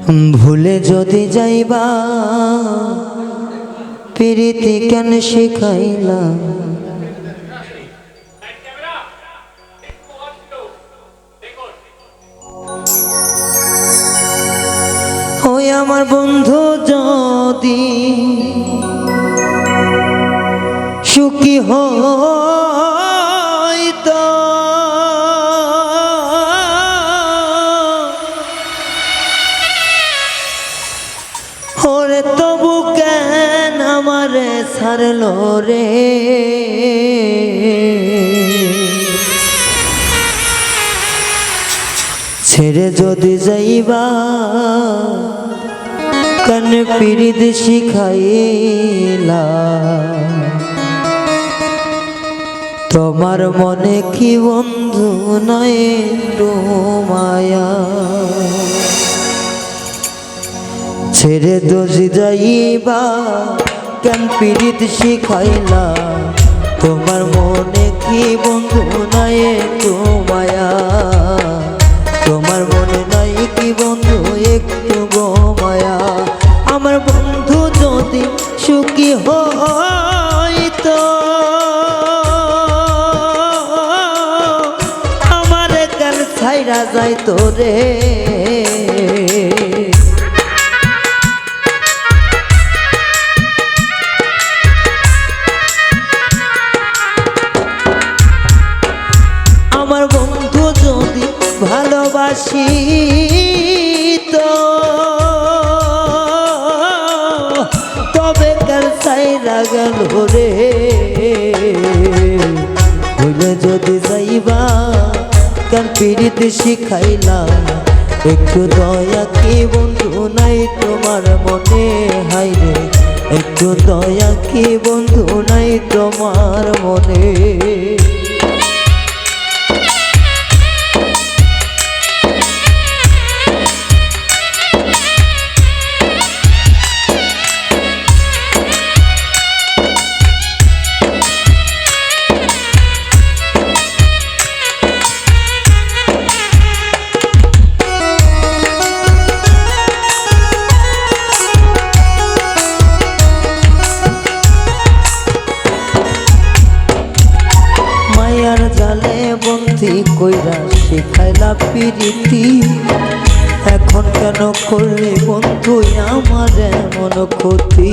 ভুলে যদি যাইবা প্রীতি কেন শিখাইলা ওই আমার বন্ধু যদি সুখী হইতো ওরে তবু কেন আমারে ছাড়লো রে ছেড়ে যদি যাইবা কেন প্রীত শিখাইলা তোমার মনে কি বন্ধু নাই তো মায়া ছেড়ে যদি যাইবা কেন প্রীত শিখাইলা তোমার মনে কি বন্ধু নাই তো মায়া তোমার মনে নাই কি বন্ধু একটু গো মায়া আমার বন্ধু যদি সুখী হইতো আমার কেন ছাইরা যাইতো রে আমার বন্ধু যদি ভালোবাসি তো তবে কার ছাইরা গেল রে ভুলে যদি যাইবা কার প্রীত শিখাইলা একটু দয়া কি বন্ধু নাই তোমার মনে হাই রে একটু দয়া কি বন্ধু নাই তোমার মনে মায়ার জালে বন্দি কইরা শিখাইলা প্রীতি এখন কেন করলে বন্ধু আমার এমন ক্ষতি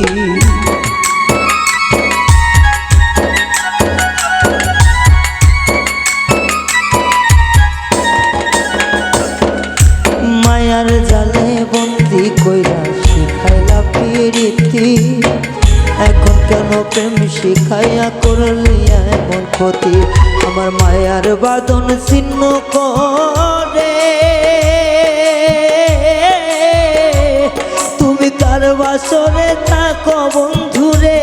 মায়ার জালে বন্দি কইরা শিখাইলা প্রীতি এখন কেন প্রেম শিখাইয়া করলি এমন ক্ষতি আমার মায়ার বাদন ছিন্ন করে তুমি কার বাসরে থাকো বন্ধুরে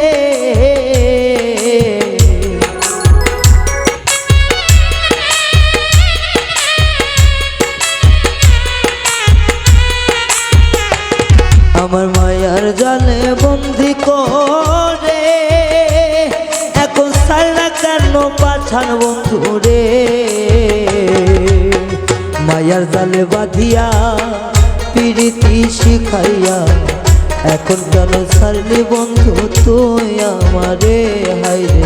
আমার মায়ার জালে বন্দি করে এখন সারা কেন পাঠান বন্ধু রে মায়ার জালে বাঁধিয়া প্রীতি শিখাইয়া এখন কেন ছাড়লি বন্ধু তুই আমারে হাই রে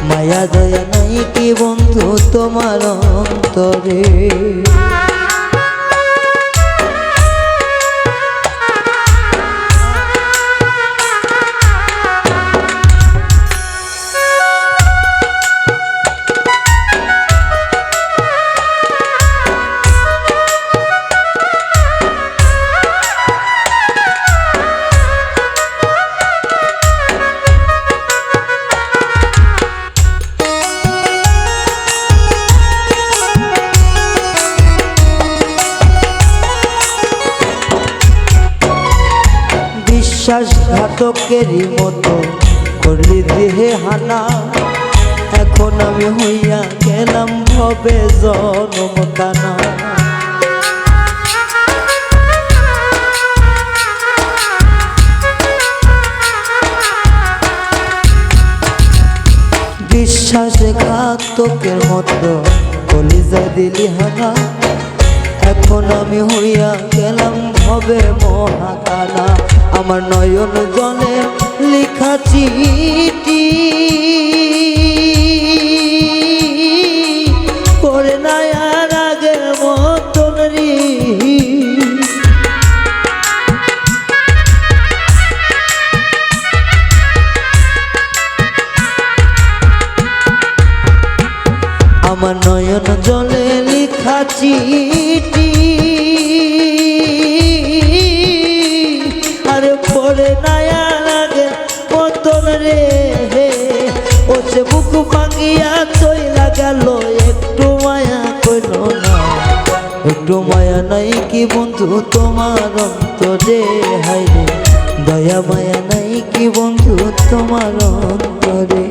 মায়া দয়া নাই কি বন্ধু তোমার অন্তরে বিশ্বাসঘাতকেরই মতো করলি দেহে হানা এখন আমি হইয়া গেলাম ভবে জনমতানা বিশ্বাসঘাতকের মতো কলিজা দিলি হানা এখন এখন আমি হইয়া গেলাম হবে মহাকানা। আমার নয়ন জলে লেখা চিঠি করে নাই আর আগের মতন রে। আমার নয়ন জলে লেখা চিঠি আরে পড়ে নায়ার আগে মতন রে। ও সে বুক ভাঙিয়া চইলা গেল একটু মায়া কইল না। একটু মায়া নাই কি বন্ধু তোমার অন্তরে, হায়রে দয়া মায়া নাই কি বন্ধু তোমার অন্তরে।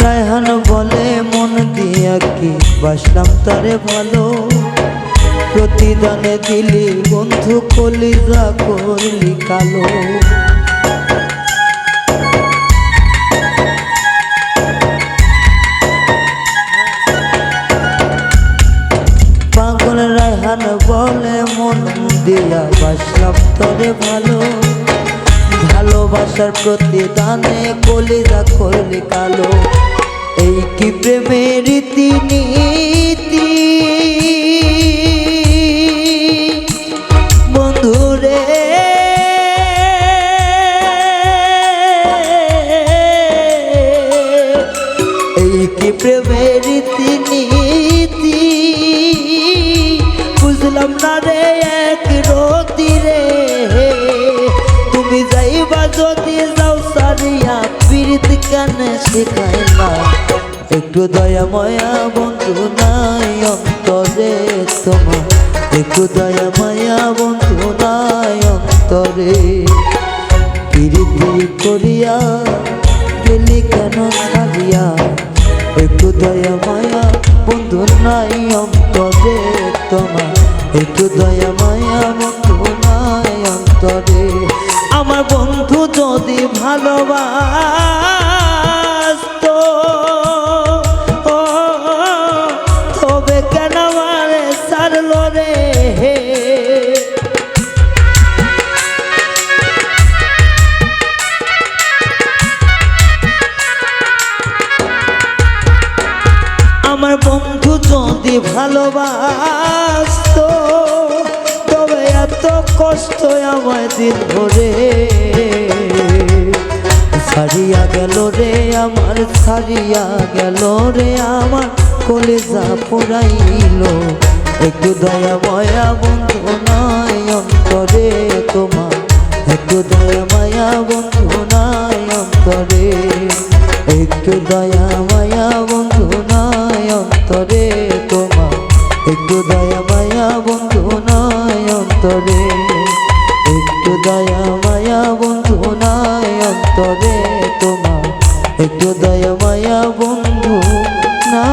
রায়হান বলে মন দিয়া কি বাসলাম তারে ভালো, প্রতিদানে দিলি বন্ধু কলিজা করলি কালো। পাগল রায়হান বলে মন দিয়া বাসলাম তারে ভালো, ভালোবাসার প্রতিদানে কলিজা করলি কালো। এই কি প্রেমের রীতিনীতি বন্ধুরে, এই কি প্রেমের রীতিনীতি বুঝলাম না রে এক রতি রে। তুমি যাইবা যদি যাও সারিয়া পীড়িত কেন শেখায় না। একটু দয়া মায়া বন্ধু নাই অন্তরে তোমার, একটু দয়া মায়া বন্ধু নাই অন্তরে। পীড়িতি করিয়া গেলি কেন সারিয়া, একটু দয়া মায়া বন্ধু নাই অন্তরে তোমার, একটু দয়া মায়া বন্ধু নাই অন্তরে। আমার বন্ধু যদি ভালোবাসতো তবে কেন আমারে ছাড়লো রে। আমার বন্ধু যদি ভালোবাসতো তবে এত কষ্ট আমায় দিন ধরে ছাড়িয়া গেল রে আমার, ছাড়িয়া গেল রে আমার কলিজা পুরাইল। একটু দয়া মায়া বন্ধু নাই অন্তরে তোমার, একটু দয়া মায়া বন্ধু নাই অন্তরে, একটু দয়া মায়া বন্ধু নাই অন্তরে তোমার, একটু দয়া মায়া বন্ধু নাই অন্তরে, একটু দয়া মায়া বন্ধু নাই অন্তরে তোমার, একটু দয়া মায়া বন্ধু না।